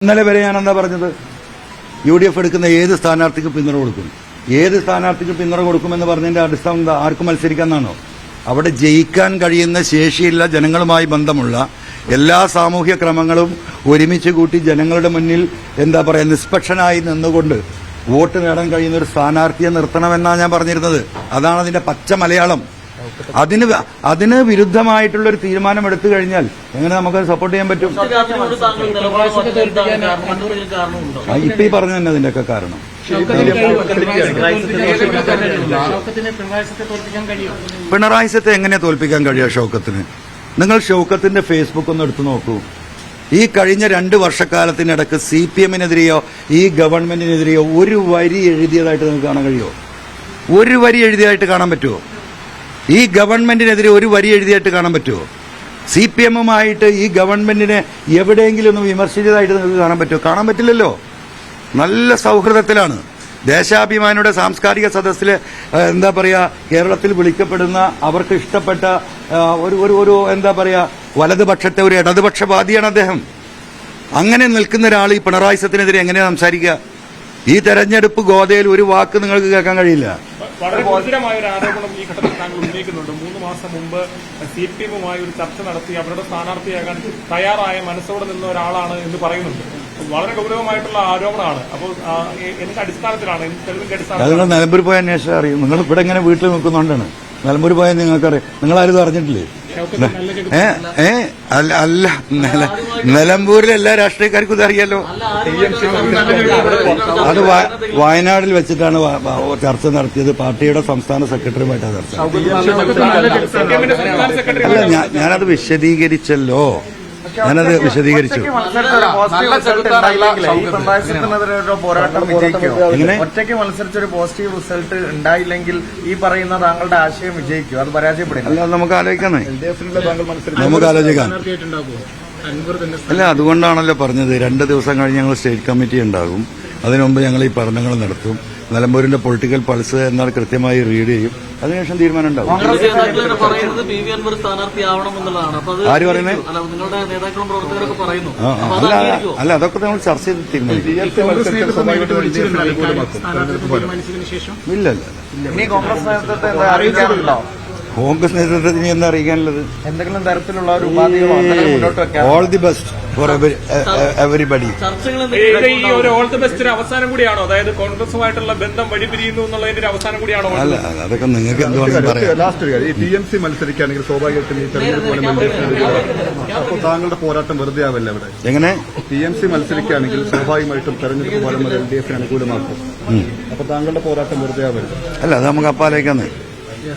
ഇന്നലെ വരെ ഞാൻ എന്താ പറഞ്ഞത്? UDF എടുക്കുന്ന ഏത് സ്ഥാനാർത്ഥിക്ക് പിന്തുണ കൊടുക്കും, ഏത് സ്ഥാനാർത്ഥിക്ക് പിന്തുണ കൊടുക്കുമെന്ന് പറഞ്ഞതിന്റെ അടിസ്ഥാനം എന്താ? ആർക്ക് മത്സരിക്കാന്നാണോ? അവിടെ ജയിക്കാൻ കഴിയുന്ന ശേഷിയുള്ള ജനങ്ങളുമായി ബന്ധമുള്ള എല്ലാ സാമൂഹ്യ ക്രമങ്ങളും ഒരുമിച്ച് കൂട്ടി ജനങ്ങളുടെ മുന്നിൽ എന്താ പറയുക നിഷ്പക്ഷനായി നിന്നുകൊണ്ട് വോട്ട് നേടാൻ കഴിയുന്ന ഒരു സ്ഥാനാർത്ഥിയെ നിർത്തണമെന്നാണ് ഞാൻ പറഞ്ഞിരുന്നത്. അതാണ് അതിന്റെ പച്ച മലയാളം. അതിന് വിരുദ്ധമായിട്ടുള്ള ഒരു തീരുമാനം എടുത്തു കഴിഞ്ഞാൽ എങ്ങനെ നമുക്കത് സപ്പോർട്ട് ചെയ്യാൻ പറ്റും? ഇപ്പൊ ഈ പറഞ്ഞു തന്നെ അതിന്റെയൊക്കെ കാരണം. പിണറായി സത്തെ എങ്ങനെ തോൽപ്പിക്കാൻ കഴിയുക ഷൗക്കത്തിന്? നിങ്ങൾ ഷൗക്കത്തിന്റെ ഫേസ്ബുക്ക് ഒന്ന് എടുത്തു നോക്കൂ. ഈ കഴിഞ്ഞ 2 വർഷക്കാലത്തിനിടക്ക് CPM-നെതിരെയോ ഈ ഗവൺമെന്റിനെതിരെയോ ഒരു വരി എഴുതിയതായിട്ട് നിങ്ങൾക്ക് കാണാൻ കഴിയുമോ? ഒരു വരി എഴുതിയതായിട്ട് കാണാൻ പറ്റുമോ? ഈ ഗവൺമെന്റിനെതിരെ ഒരു വരി എഴുതിയായിട്ട് കാണാൻ പറ്റുമോ? CPM-ഉമായിട്ട് ഈ ഗവൺമെന്റിനെ എവിടെയെങ്കിലും ഒന്ന് വിമർശിച്ചതായിട്ട് നിങ്ങൾക്ക് കാണാൻ പറ്റുമോ? കാണാൻ പറ്റില്ലല്ലോ. നല്ല സൗഹൃദത്തിലാണ്. ദേശാഭിമാനിയുടെ സാംസ്കാരിക സദസ്സിലെ എന്താ പറയാ കേരളത്തിൽ വിളിക്കപ്പെടുന്ന അവർക്ക് ഇഷ്ടപ്പെട്ട ഒരു എന്താ പറയാ വലതുപക്ഷത്തെ ഒരു ഇടതുപക്ഷവാദിയാണ് അദ്ദേഹം. അങ്ങനെ നിൽക്കുന്ന ഒരാൾ ഈ പിണറായി സത്തിനെതിരെ എങ്ങനെ സംസാരിക്കുക? ഈ തെരഞ്ഞെടുപ്പ് ഗോതയിൽ ഒരു വാക്ക് നിങ്ങൾക്ക് കേൾക്കാൻ കഴിയില്ല. വളരെ ഗുരുതരമായ ഒരു ആരോപണം ഈ ഘട്ടത്തിൽ താങ്കൾ ഉന്നയിക്കുന്നുണ്ട്. 3 മാസം മുമ്പ് CPM-ഉമായി ഒരു ചർച്ച നടത്തി അവരുടെ സ്ഥാനാർത്ഥിയാകാൻ തയ്യാറായ മനസ്സോടെ നിന്ന ഒരാളാണ് എന്ന് പറയുന്നുണ്ട്. വളരെ ഗൗരവമായിട്ടുള്ള ആരോപണമാണ്. അപ്പോൾ എന്ത് അടിസ്ഥാനത്തിലാണ്, തെളിവിന്റെ അടിസ്ഥാനത്തിൽ? നിങ്ങൾ നിലമ്പൂർ പോയ അന്വേഷണം അറിയും. നിങ്ങൾ ഇവിടെ ഇങ്ങനെ വീട്ടിൽ നിൽക്കുന്നുണ്ടാണ്. നിലമ്പൂർ പോയാൽ നിങ്ങൾക്കറിയാം. നിങ്ങളാരും അറിഞ്ഞിട്ടില്ലേ? അല്ല, നിലമ്പൂരിലെ എല്ലാ രാഷ്ട്രീയക്കാർക്കും ഇത് അറിയാലോ. അത് വയനാട്ടിൽ വെച്ചിട്ടാണ് ചർച്ച നടത്തിയത്. പാർട്ടിയുടെ സംസ്ഥാന സെക്രട്ടറിയുമായിട്ടാണ് ചർച്ച. അല്ല, ഞാനത് വിശദീകരിച്ചല്ലോ. വിശദീകരിച്ചു. എങ്ങനെ ഒറ്റയ്ക്ക് മത്സരിച്ചൊരു പോസിറ്റീവ് റിസൾട്ട് ഉണ്ടായില്ലെങ്കിൽ ഈ പറയുന്ന താങ്കളുടെ ആശയം വിജയിക്കും, അത് പരാജയപ്പെടും. അല്ല, നമുക്ക് ആലോചിക്കാന്നേ, നമുക്ക് ആലോചിക്കാം. അല്ല, അതുകൊണ്ടാണല്ലോ പറഞ്ഞത് 2 ദിവസം കഴിഞ്ഞ് ഞങ്ങൾ സ്റ്റേറ്റ് കമ്മിറ്റി ഉണ്ടാകും. അതിനുമുമ്പ് ഞങ്ങൾ ഈ പഠനങ്ങൾ നടത്തും. നിലമ്പൂരിന്റെ പൊളിറ്റിക്കൽ പൾസ് എന്നാൽ കൃത്യമായി റീഡ് ചെയ്യും. അതിനുശേഷം തീരുമാനം ഉണ്ടാവും. ആര് പറയുന്നത്? അല്ല, അതൊക്കെ നമ്മൾ ചർച്ച ചെയ്ത് തീരുമാനിക്കും. ഇല്ല, കോൺഗ്രസ് നേതൃത്വത്തെ അറിയിക്കാറുണ്ടോ? കോൺഗ്രസ് നേതൃത്വത്തിന് എന്താ അറിയിക്കാനുള്ളത്? എന്തെങ്കിലും തരത്തിലുള്ള ഒരു ഉപാധികളോ മുന്നോട്ട് വെക്കാം. All the best for everybody. ഈ ഒരു ഓൾ ദി ബെസ്റ്റ് അവസാനം കൂടിയാണോ? അതായത് കോൺഗ്രസുമായിട്ടുള്ള ബന്ധം വഴിപിരിയുന്നു എന്നുള്ളതിന്റെ ഒരു അവസാനം കൂടിയാണോ? അല്ല, അതൊക്കെ നിങ്ങൾക്ക് എന്തുകൊണ്ടെന്ന് പറയാം. ലാസ്റ്റ് ഈ TMC മത്സരിക്കുകയാണെങ്കിൽ സ്വാഭാവികമായിട്ടും ഈ തെരഞ്ഞെടുപ്പ് അപ്പോൾ താങ്കളുടെ പോരാട്ടം വെറുതെ ആവില്ല അവിടെ? എങ്ങനെ? TMC മത്സരിക്കുകയാണെങ്കിൽ സ്വാഭാവികമായിട്ടും തെരഞ്ഞെടുപ്പ് ഫലം LDF അനുകൂലമാക്കും. അപ്പൊ താങ്കളുടെ പോരാട്ടം വെറുതെ ആവില്ല? അല്ല, അത് നമുക്ക് അപ്പാലേക്കാന്ന്.